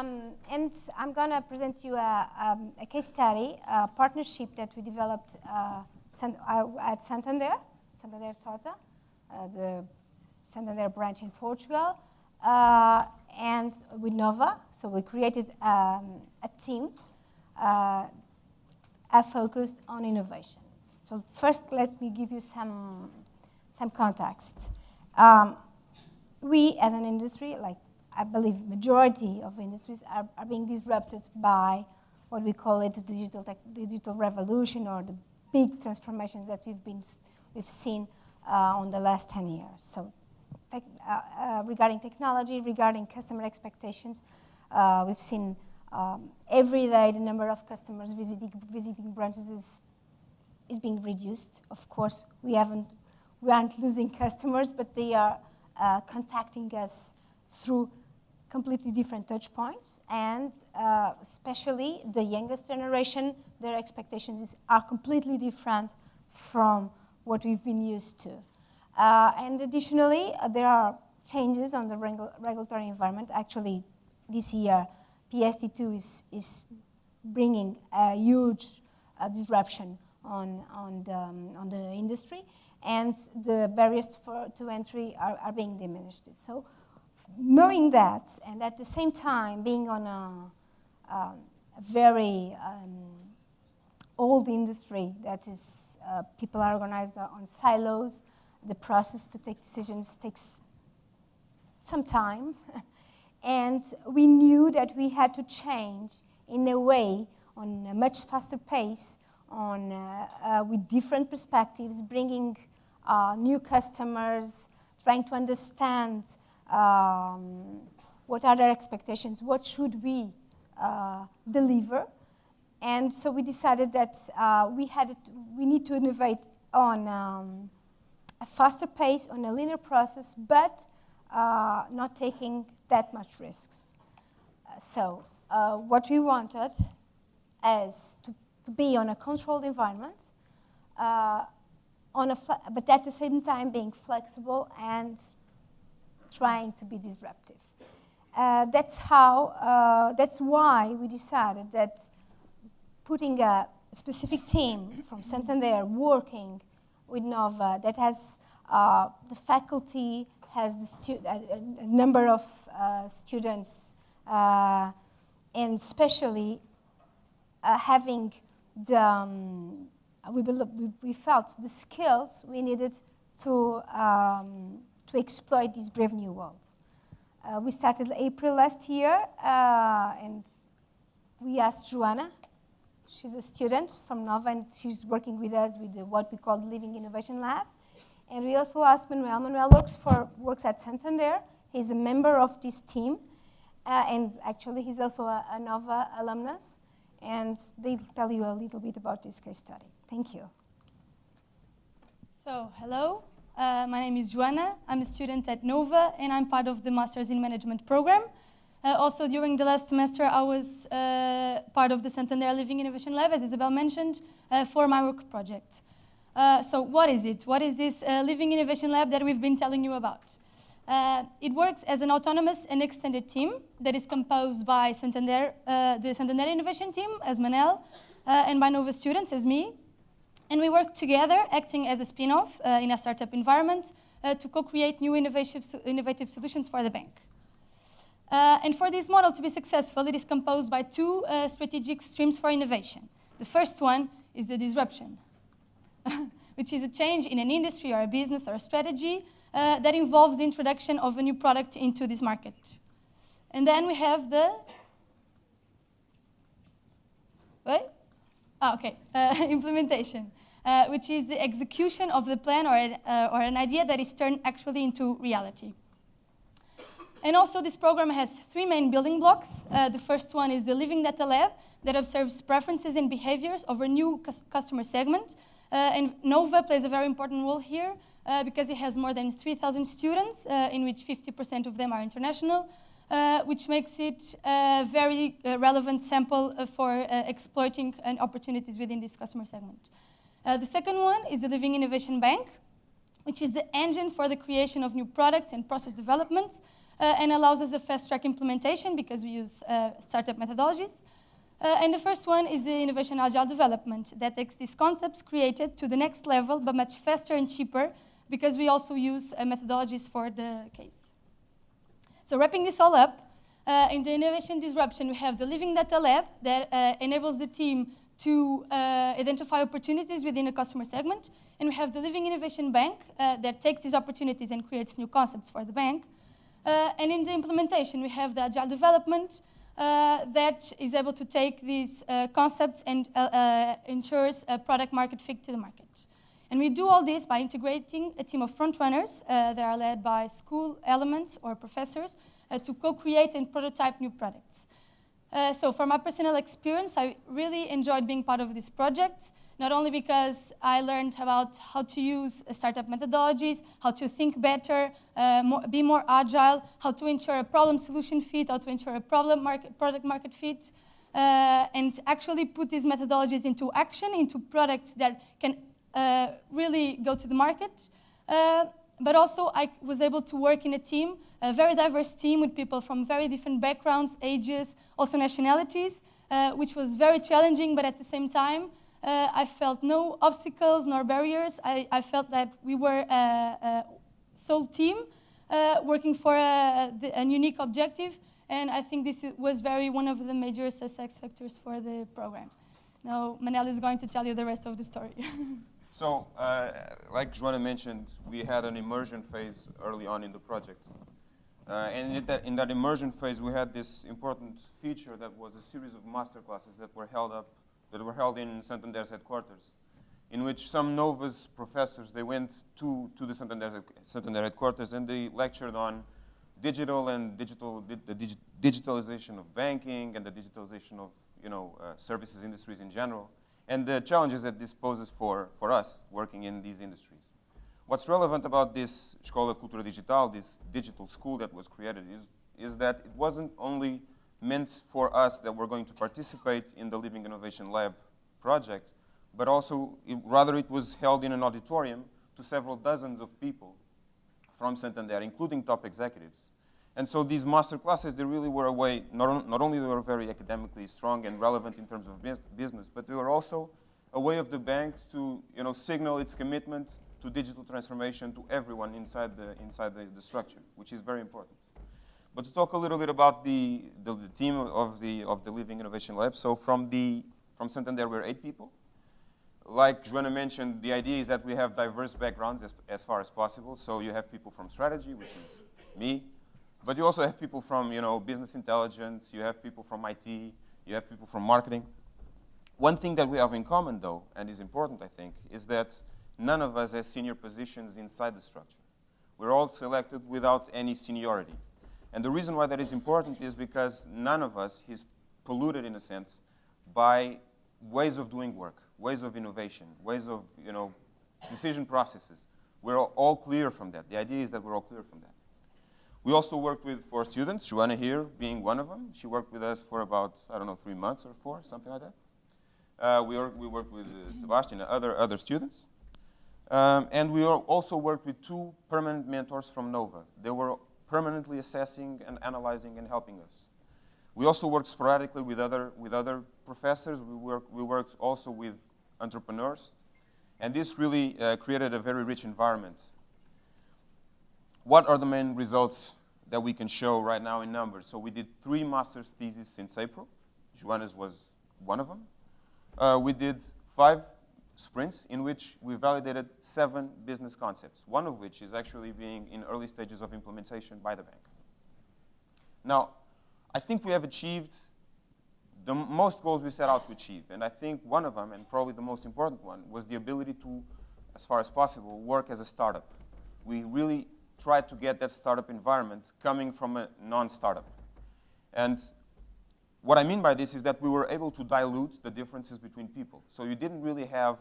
And I'm going to present you a case study, a partnership that we developed at Santander Totta, the Santander branch in Portugal, and with Nova. So we created a team focused on innovation. So first, let me give you some context. We, as an industry, like I believe majority of industries, are being disrupted by what we call it the digital revolution, or the big transformations that we've seen on the last 10 years. So regarding technology, regarding customer expectations, we've seen every day the number of customers visiting branches is being reduced. Of course, we aren't losing customers, but they are contacting us through completely different touch points, and especially the youngest generation, their expectations are completely different from what we've been used to. And additionally, there are changes on the regulatory environment. Actually, this year, PSD2 is bringing a huge disruption on the industry, and the barriers to entry are being diminished. So, knowing that, and at the same time being on a very old industry that is, people are organized on silos, the process to take decisions takes some time, and we knew that we had to change in a way, on a much faster pace, with different perspectives, bringing new customers, trying to understand what are their expectations, what should we deliver. And so we decided that we need to innovate on a faster pace, on a linear process, but not taking that much risks. So what we wanted is to be on a controlled environment, but at the same time being flexible and trying to be disruptive. That's why we decided that putting a specific team from Santander working with Nova, that has the faculty, has a number of students, and especially having we felt the skills we needed to exploit this brave new world. We started April last year, and we asked Joanna. She's a student from Nova, and she's working with us with what we call the Living Innovation Lab. And we also asked Manuel. Manuel works at Santander. He's a member of this team, and actually he's also a Nova alumnus. And they'll tell you a little bit about this case study. Thank you. So, hello. My name is Joanna. I'm a student at Nova, and I'm part of the Masters in Management program. Also, during the last semester, I was part of the Santander Living Innovation Lab, as Isabel mentioned, for my work project. So what is it? What is this Living Innovation Lab that we've been telling you about? It works as an autonomous and extended team that is composed by Santander, the Santander Innovation Team, as Manel, and by Nova students, as me. And we work together, acting as a spin-off in a startup environment to co-create new innovative solutions for the bank. And for this model to be successful, it is composed by two strategic streams for innovation. The first one is the disruption, which is a change in an industry or a business or a strategy that involves the introduction of a new product into this market. And then we have the implementation, which is the execution of the plan or an idea that is turned actually into reality. And also this program has three main building blocks. The first one is the Living Data Lab that observes preferences and behaviors of a new customer segment. And Nova plays a very important role here because it has more than 3,000 students, in which 50% of them are international, which makes it a very relevant sample for exploiting opportunities within this customer segment. The second one is the Living Innovation Bank, which is the engine for the creation of new products and process developments, and allows us a fast-track implementation because we use startup methodologies. And the first one is the Innovation Agile Development that takes these concepts created to the next level, but much faster and cheaper, because we also use methodologies for the case. So wrapping this all up, in the Innovation Disruption, we have the Living Data Lab that enables the team to identify opportunities within a customer segment. And we have the Living Innovation Bank that takes these opportunities and creates new concepts for the bank. And in the implementation, we have the Agile Development that is able to take these concepts and ensures a product market fit to the market. And we do all this by integrating a team of frontrunners that are led by school elements or professors to co-create and prototype new products. So from my personal experience, I really enjoyed being part of this project, not only because I learned about how to use startup methodologies, how to think better, be more agile, how to ensure a problem-solution fit, how to ensure a product market fit, and actually put these methodologies into action, into products that can really go to the market. But also I was able to work in a team, a very diverse team with people from very different backgrounds, ages, also nationalities, which was very challenging, but at the same time, I felt no obstacles nor barriers. I felt that we were a sole team working for a unique objective, and I think this was one of the major success factors for the program. Now, Manel is going to tell you the rest of the story. So, like Joanna mentioned, we had an immersion phase early on in the project. And in that immersion phase, we had this important feature that was a series of master classes that were held in Santander's headquarters, in which some Nova's professors, they went to the Santander headquarters and they lectured on the digitalization of banking and the digitalization of services industries in general, and the challenges that this poses for us working in these industries. What's relevant about this Escola Cultura Digital, this digital school that was created, is that it wasn't only meant for us that we're going to participate in the Living Innovation Lab project, but also, rather it was held in an auditorium to several dozens of people from Santander, including top executives. And so these master classes, they really were a way, not only they were very academically strong and relevant in terms of business, but they were also a way of the bank to signal its commitment to digital transformation to everyone inside the structure, which is very important. But to talk a little bit about the team of the Living Innovation Lab, so from Santander, we're 8 people. Like Joanna mentioned, the idea is that we have diverse backgrounds as far as possible. So you have people from strategy, which is me, but you also have people from business intelligence, you have people from IT, you have people from marketing. One thing that we have in common, though, and is important, I think, is that none of us has senior positions inside the structure. We're all selected without any seniority. And the reason why that is important is because none of us is polluted, in a sense, by ways of doing work, ways of innovation, ways of decision processes. We're all clear from that. The idea is that we're all clear from that. We also worked with 4 students, Joanna here being one of them. She worked with us for about, 3 months or 4, something like that. We worked with Sebastian and other students. And we also worked with 2 permanent mentors from Nova. They were permanently assessing and analyzing and helping us. We also worked sporadically with other professors. We worked also with entrepreneurs. And this really created a very rich environment. What are the main results that we can show right now in numbers? So we did 3 master's theses since April. Joanna's was one of them. We did 5 sprints in which we validated 7 business concepts, one of which is actually being in early stages of implementation by the bank. Now, I think we have achieved the most goals we set out to achieve, and I think one of them, and probably the most important one, was the ability to, as far as possible, work as a startup. We really tried to get that startup environment coming from a non-startup. And what I mean by this is that we were able to dilute the differences between people. So you didn't really have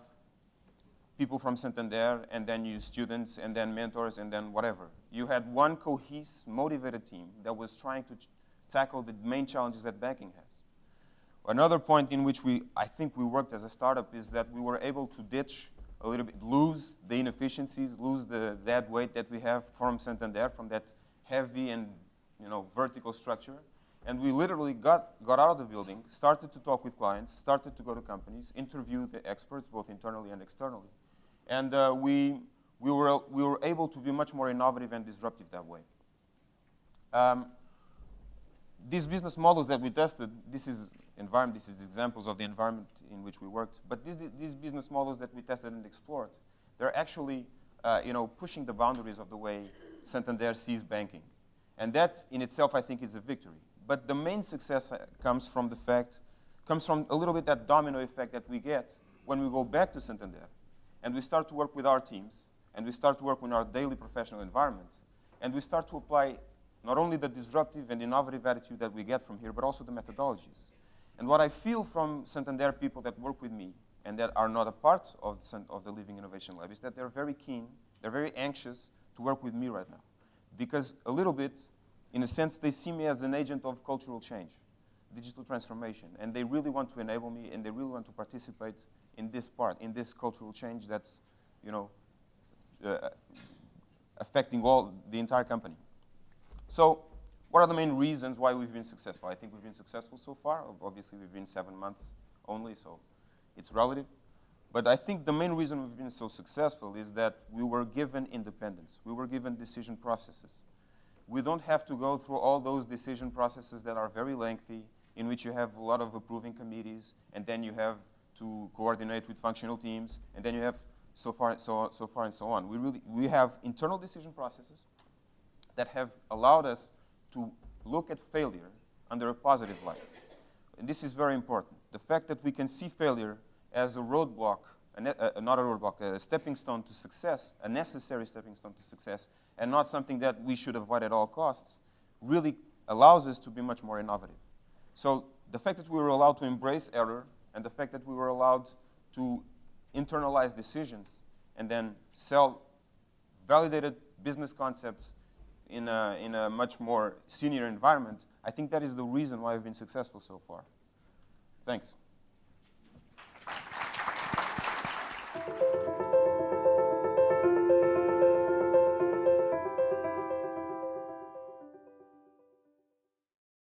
people from Santander, and then you students, and then mentors, and then whatever. You had one cohesive, motivated team that was trying to tackle the main challenges that banking has. Another point in which I think we worked as a startup is that we were able to ditch a little bit, lose the inefficiencies, lose the dead weight that we have from Santander, from that heavy and vertical structure. And we literally got out of the building, started to talk with clients, started to go to companies, interview the experts, both internally and externally. And we were able to be much more innovative and disruptive that way. These business models that we tested, this is examples of the environment in which we worked, but these business models that we tested and explored, they're actually pushing the boundaries of the way Santander sees banking. And that in itself, I think, is a victory. But the main success comes from a little bit that domino effect that we get when we go back to Santander and we start to work with our teams and we start to work in our daily professional environment and we start to apply not only the disruptive and innovative attitude that we get from here, but also the methodologies. And what I feel from Santander people that work with me and that are not a part of the Living Innovation Lab is that they're very keen, they're very anxious to work with me right now. Because a little bit, in a sense, they see me as an agent of cultural change, digital transformation, and they really want to enable me and they really want to participate in this part, in this cultural change that's, affecting the entire company. So, what are the main reasons why we've been successful? I think we've been successful so far. Obviously, we've been 7 months only, so it's relative. But I think the main reason we've been so successful is that we were given independence. We were given decision processes. We don't have to go through all those decision processes that are very lengthy, in which you have a lot of approving committees, and then you have to coordinate with functional teams, and then you have so far and so on. We have internal decision processes that have allowed us to look at failure under a positive light. And this is very important. The fact that we can see failure as a roadblock, not a roadblock, a stepping stone to success, a necessary stepping stone to success, and not something that we should avoid at all costs, really allows us to be much more innovative. So the fact that we were allowed to embrace error, and the fact that we were allowed to internalize decisions, and then sell validated business concepts in a much more senior environment, I think that is the reason why I've been successful so far. Thanks.